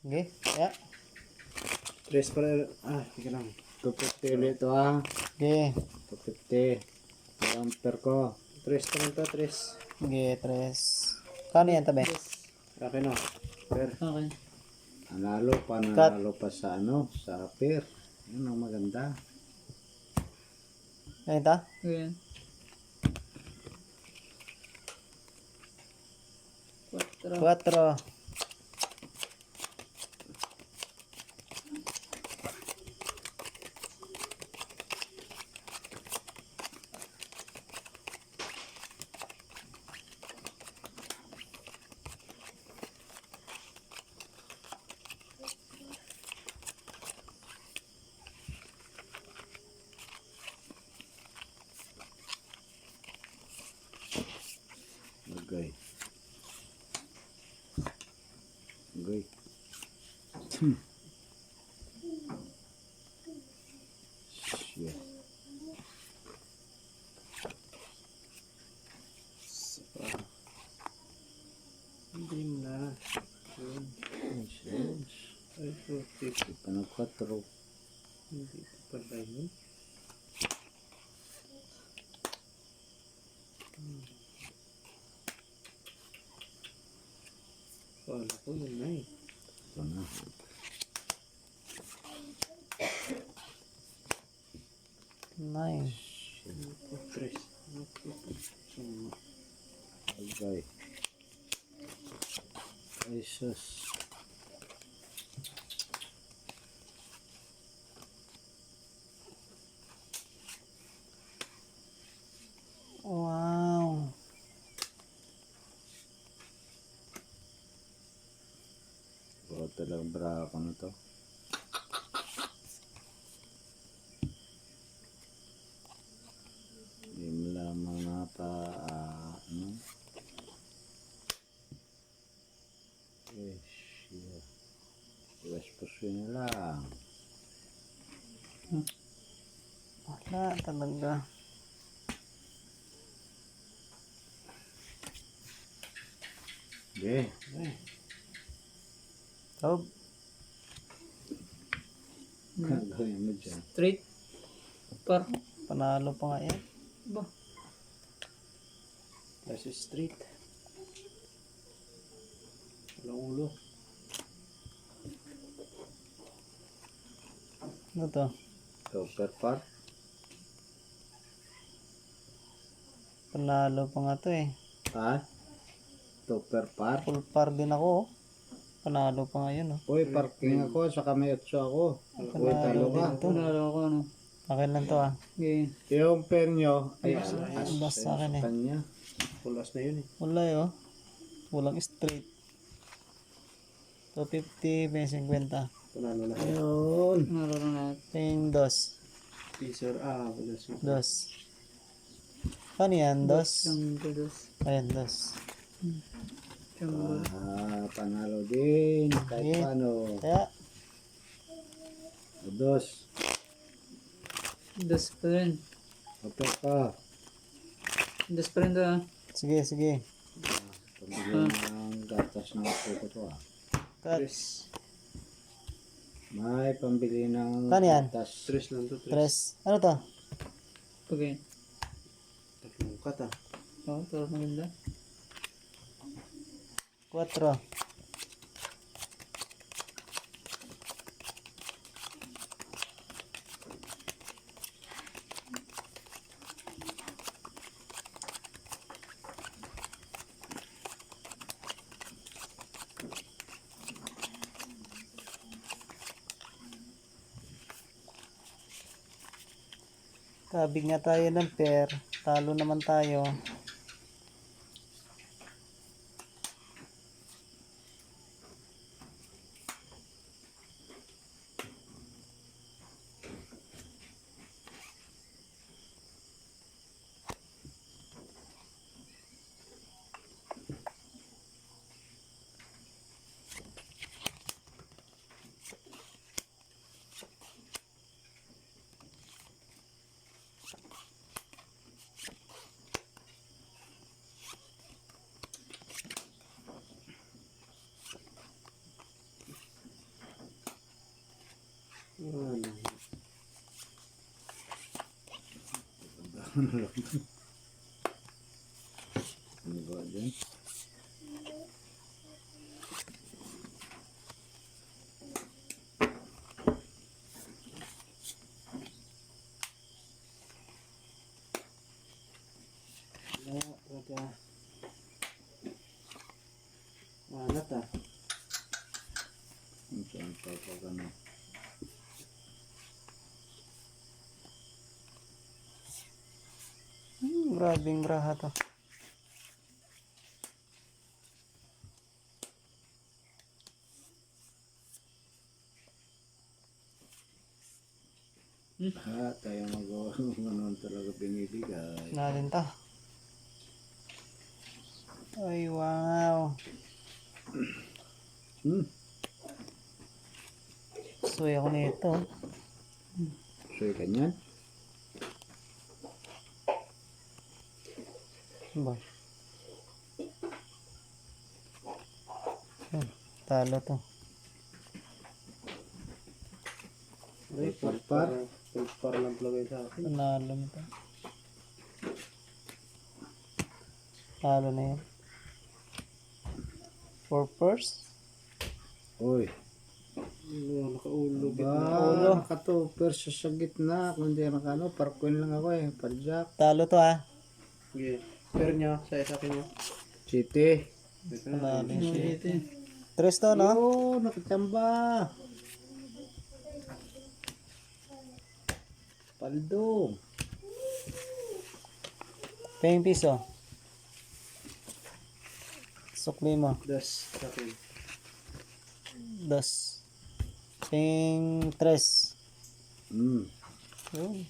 Okay, ya. Tres pa rin. Tika lang. 250 ulit ito ah. Okay. 250. Bumper ko. Tres pa rin to, tres. Okay, tres. Kano yan tabi? Okay no. Per. Okay. Nanalo pa sa ano, sa pair. Yun ang maganda. Ngayon ta? Ayan. 4. Quatro. Okay. Okay. Shit. Hindi mo na. Yun. Ay, okay. Panag 4. Hindi ko pala yun. Wala ko yun na eh. Ito na. Nine. Tres. Okay. Ay, sus. Wow. Baka talagang brako na to. Hindi lamang na pa, ano? Eh, siya. Iwas-puso na lang. Wala talaga. Okay. Tob. Gagawin mo dyan. Straight. Par. Panalo pa nga yan. Ba. Plus straight. Walang ulo. Ano to? Super par. Panalo pa nga to eh. Ha? Super par. Full par din ako oh. Panalo pa nga yun oh. Uy, parking ako. Saka may 8 ako. Uy, talo ka. Panalo ako ano. Akin lang to ah. Okay. Yung pen nyo, ay, Bas sa akin eh. kanya. Full as na yun eh. Wala eh oh. Walang straight. 250, may 50. Panalo na. Ayun. Panalo na natin. Ting dos. Teaser. Wala siya. Dos. Ano yan? Dos? Yung dos. Ayan, dos. Yung Panalo din. Kahit Okay. paano. Kaya, Dos. dos pa rin. Super pa. Dos pa rin to ah. sige, sige. Pagbilin ng gatas ng puto to ah. Cut. Tres. May pambili ng Kano yan? gatas. Tres lang to. Tres. Tres. Ano to? Okay. Tatlong cut ah. Oo, pero maganda. Quatro. Kabig nga tayo ng pair. Talo naman tayo. Ano? Ano ba dyan? Wala. Anat ah. Ang saan pa pag ano? Grabing braha to. Tayo magawa ng ano talaga binibigay. Natin to. Ay, wow. Suy ako nito. So, ganyan. Ba? Talo to. Ay, Par. par lang plagay sa akin. Panalo mo to. Talo na yan. For first. Oy. Ano, nakaulo. Ba, nakatopper siya sa gitna. Kung di nakano, parkuin lang ako eh. Parjak. Talo to ah. Sige. Pero niya, sa akin niya. City. Panalo siya. Ito. Tres to, no? Oh, nakachamba. Paldo. Paying piso. Sukli mo. Das, sa akin. Dos. Paying tres. Hmm. Yun.